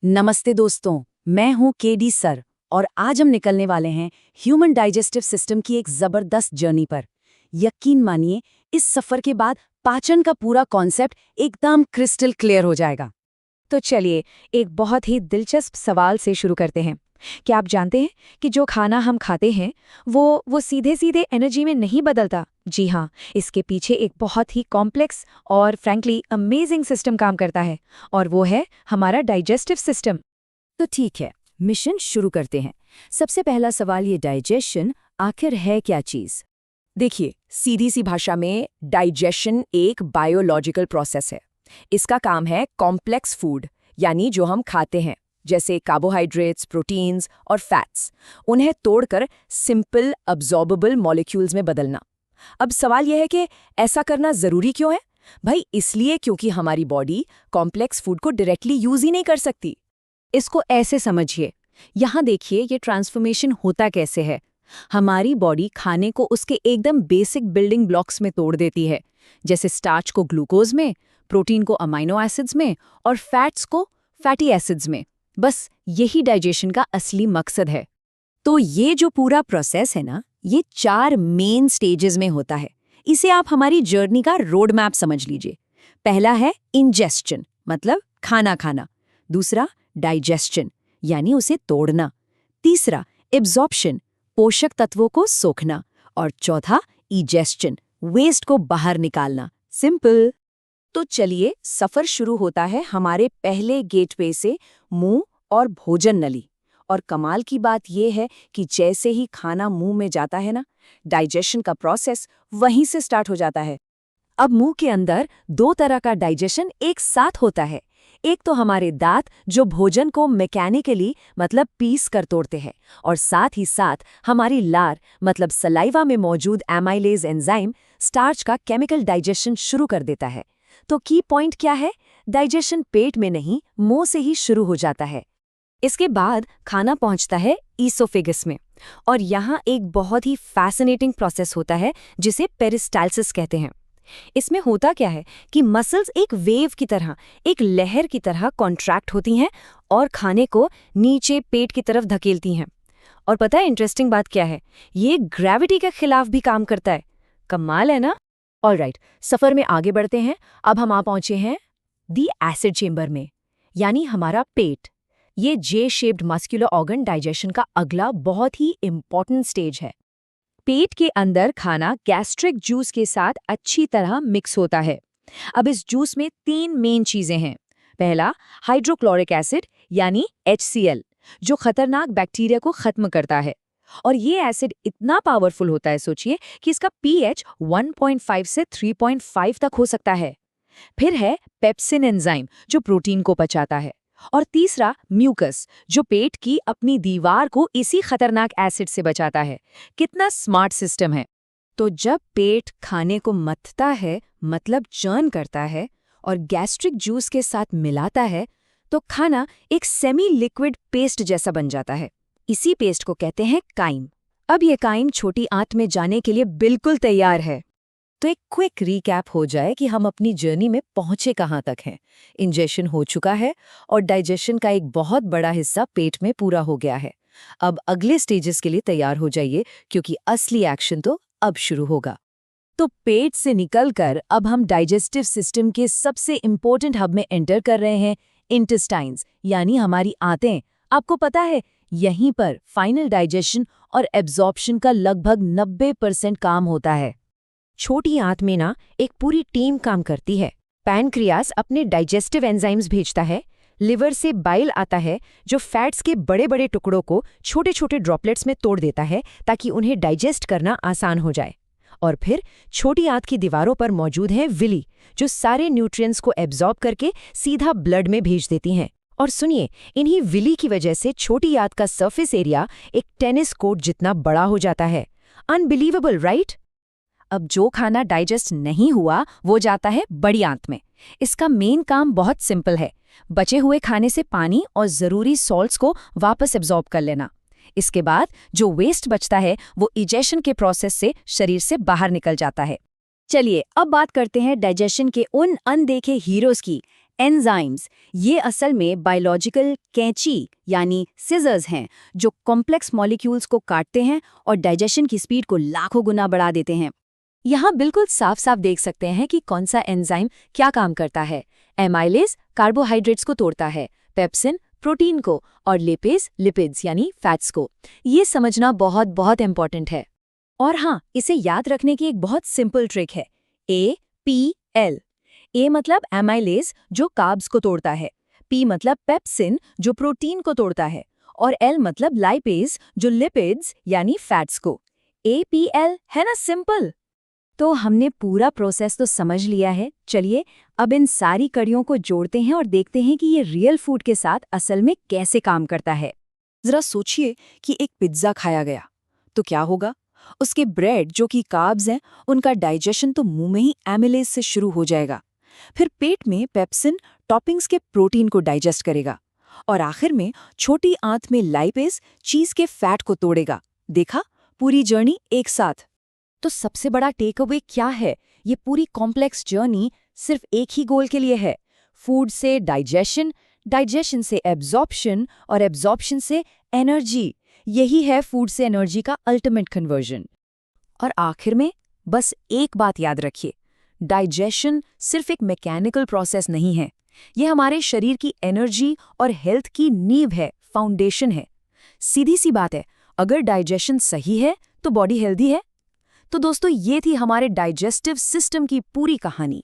नमस्ते दोस्तों, मैं हूं केडी सर और आज हम निकलने वाले हैं ह्यूमन डाइजेस्टिव सिस्टम की एक जबरदस्त जर्नी पर। यकीन मानिए, इस सफर के बाद पाचन का पूरा कॉन्सेप्ट एकदम क्रिस्टल क्लियर हो जाएगा। तो चलिए एक बहुत ही दिलचस्प सवाल से शुरू करते हैं। क्या आप जानते हैं कि जो खाना हम खाते हैं वो सीधे सीधे एनर्जी में नहीं बदलता? जी हाँ, इसके पीछे एक बहुत ही कॉम्प्लेक्स और फ्रैंकली अमेजिंग सिस्टम काम करता है, और वो है हमारा डाइजेस्टिव सिस्टम। तो ठीक है, मिशन शुरू करते हैं। सबसे पहला सवाल, ये डाइजेशन आखिर है क्या चीज? देखिए, सीधी सी भाषा में डाइजेशन एक बायोलॉजिकल प्रोसेस है। इसका काम है कॉम्प्लेक्स फूड, यानी जो हम खाते हैं, जैसे कार्बोहाइड्रेट्स, प्रोटीन्स और फैट्स, उन्हें तोड़कर सिंपल अब्जॉर्बेबल मॉलिक्यूल्स में बदलना। अब सवाल यह है कि ऐसा करना जरूरी क्यों है? भाई इसलिए क्योंकि हमारी बॉडी कॉम्प्लेक्स फूड को डायरेक्टली यूज ही नहीं कर सकती। इसको ऐसे समझिए, यहाँ देखिए ये ट्रांसफॉर्मेशन होता कैसे है। हमारी बॉडी खाने को उसके एकदम बेसिक बिल्डिंग ब्लॉक्स में तोड़ देती है, जैसे स्टार्च को ग्लूकोज में, प्रोटीन को अमाइनो एसिड्स में और फैट्स को फैटी एसिड्स में। बस यही डाइजेशन का असली मकसद है। तो ये जो पूरा प्रोसेस है ना, ये 4 मेन स्टेजेस में होता है। इसे आप हमारी जर्नी का रोड मैप समझ लीजिए। पहला है इंजेस्शन, मतलब खाना खाना। दूसरा डाइजेस्शन, यानी उसे तोड़ना। तीसरा एब्जॉर्प्शन, पोषक तत्वों को सोखना। और चौथा इजेस्शन, वेस्ट को बाहर निकालना। सिंपल। तो चलिए, सफर शुरू होता है हमारे पहले गेटवे से, मुंह और भोजन नली। और कमाल की बात यह है कि जैसे ही खाना मुंह में जाता है ना, डाइजेशन का प्रोसेस वहीं से स्टार्ट हो जाता है। अब मुंह के अंदर 2 तरह का डाइजेशन एक साथ होता है। एक तो हमारे दांत जो भोजन को मैकेनिकली मतलब पीस कर तोड़ते हैं, और साथ ही साथ हमारी लार मतलब सलाइवा में मौजूद एमाइलेज एंजाइम स्टार्च का केमिकल डाइजेशन शुरू कर देता है। तो की पॉइंट क्या है? डाइजेशन पेट में नहीं, मुंह से ही शुरू हो जाता है। इसके बाद खाना पहुंचता है ईसोफेगस में, और यहाँ एक बहुत ही फैसिनेटिंग प्रोसेस होता है जिसे पेरिस्टाल्सिस कहते हैं। इसमें होता क्या है कि मसल्स एक वेव की तरह, एक लहर की तरह कॉन्ट्रैक्ट होती हैं और खाने को नीचे पेट की तरफ धकेलती हैं। और पता है इंटरेस्टिंग बात क्या है? ये ग्रेविटी के खिलाफ भी काम करता है। कमाल है ना? ऑलराइट, सफर में आगे बढ़ते हैं। अब हम आ पहुंचे हैं दी एसिड चेंबर में, यानी हमारा पेट। ये जे शेप्ड मस्कुलर ऑर्गन डाइजेशन का अगला बहुत ही इंपॉर्टेंट स्टेज है। पेट के अंदर खाना गैस्ट्रिक जूस के साथ अच्छी तरह मिक्स होता है। अब इस जूस में 3 मेन चीजें हैं। पहला हाइड्रोक्लोरिक एसिड, यानी HCl, जो खतरनाक बैक्टीरिया को खत्म करता है। और ये एसिड इतना पावरफुल होता है, सोचिए कि इसका pH 1.5 से 3.5 तक हो सकता है। फिर है पेप्सिन एंजाइम, जो प्रोटीन को पचाता है। और तीसरा म्यूकस, जो पेट की अपनी दीवार को इसी खतरनाक एसिड से बचाता है। कितना स्मार्ट सिस्टम है। तो जब पेट खाने को मथता है, मतलब चर्न करता है, और गैस्ट्रिक जूस के साथ मिलाता है, तो खाना एक सेमी लिक्विड पेस्ट जैसा बन जाता है। इसी पेस्ट को कहते हैं काइम। अब ये काइम छोटी आंत में जाने के लिए बिल्कुल तैयार है। तो एक क्विक रीकैप हो जाए कि हम अपनी जर्नी में पहुंचे कहां तक हैं। इंजेशन हो चुका है और डाइजेशन का एक बहुत बड़ा हिस्सा पेट में पूरा हो गया है। अब अगले स्टेजेस के लिए तैयार हो जाइए, क्योंकि असली एक्शन तो अब शुरू होगा। तो पेट से निकलकर अब हम डाइजेस्टिव सिस्टम के सबसे इंपॉर्टेंट हब में एंटर कर रहे हैं, इंटेस्टाइन्स, यानी हमारी आंतें। आपको पता है, यहीं पर फाइनल डाइजेशन और एब्जॉर्प्शन का लगभग 90% काम होता है। छोटी आंत में ना एक पूरी टीम काम करती है। पैनक्रियास अपने डाइजेस्टिव एंजाइम्स भेजता है, लिवर से बाइल आता है जो फैट्स के बड़े बड़े टुकड़ों को छोटे छोटे ड्रॉपलेट्स में तोड़ देता है ताकि उन्हें डाइजेस्ट करना आसान हो जाए। और फिर छोटी आंत की दीवारों पर मौजूद है विली, जो सारे न्यूट्रिएंट्स को एब्जॉर्ब करके सीधा ब्लड में भेज देती हैं। और सुनिए, इन्हीं विली की वजह से छोटी आंत का सरफेस एरिया एक टेनिस कोर्ट जितना बड़ा हो जाता है। Unbelievable, right? अब जो खाना डाइजेस्ट नहीं हुआ वो जाता है बड़ी आंत में। इसका मेन काम बहुत सिंपल है, बचे हुए खाने से पानी और ज़रूरी सॉल्ट्स को वापस एब्जॉर्ब कर लेना। इसके बाद जो वेस्ट बचता है वो इजेशन के प्रोसेस से शरीर से बाहर निकल जाता है। चलिए अब बात करते हैं डाइजेशन के उन अनदेखे हीरोज की, एंजाइम्स ये असल में बायोलॉजिकल कैंची यानी सिजर्स हैं जो कॉम्प्लेक्स मॉलिक्यूल्स को काटते हैं और डाइजेशन की स्पीड को लाखों गुना बढ़ा देते हैं। यहाँ बिल्कुल साफ साफ देख सकते हैं कि कौन सा एंजाइम क्या काम करता है। एमाइलेज कार्बोहाइड्रेट्स को तोड़ता है, पेप्सिन प्रोटीन को और लिपेज लिपिड्स यानी फैट्स को। ये समझना बहुत बहुत इंपॉर्टेंट है। और हाँ, इसे याद रखने की एक बहुत सिंपल ट्रिक है। APL। ए मतलब एमाइलेज जो कार्ब्स को तोड़ता है, P मतलब पेप्सिन जो प्रोटीन को तोड़ता है और L मतलब लाइपेज जो लिपिड्स यानी फैट्स को। APL है ना सिंपल। तो हमने पूरा प्रोसेस तो समझ लिया है। चलिए अब इन सारी कड़ियों को जोड़ते हैं और देखते हैं कि ये रियल फूड के साथ असल में कैसे काम करता है। जरा सोचिए कि एक पिज्जा खाया गया तो क्या होगा? उसके ब्रेड जो कि कार्ब्स हैं उनका डाइजेशन तो मुंह में ही एमिलेज से शुरू हो जाएगा। फिर पेट में पेप्सिन टॉपिंग्स के प्रोटीन को डाइजेस्ट करेगा और आखिर में छोटी आंत में लाइपेज चीज के फैट को तोड़ेगा। देखा, पूरी जर्नी एक साथ। तो सबसे बड़ा टेक अवे क्या है? ये पूरी कॉम्प्लेक्स जर्नी सिर्फ एक ही गोल के लिए है, फूड से डाइजेशन, डाइजेशन से एब्जॉर्प्शन और एब्जॉर्प्शन से एनर्जी। यही है फूड से एनर्जी का अल्टीमेट कन्वर्जन। और आखिर में बस एक बात याद रखिए, डाइजेशन सिर्फ एक मैकेनिकल प्रोसेस नहीं है, ये हमारे शरीर की एनर्जी और हेल्थ की नींव है, फाउंडेशन है। सीधी सी बात है, अगर डाइजेशन सही है तो बॉडी हेल्दी है। तो दोस्तों, ये थी हमारे डाइजेस्टिव सिस्टम की पूरी कहानी।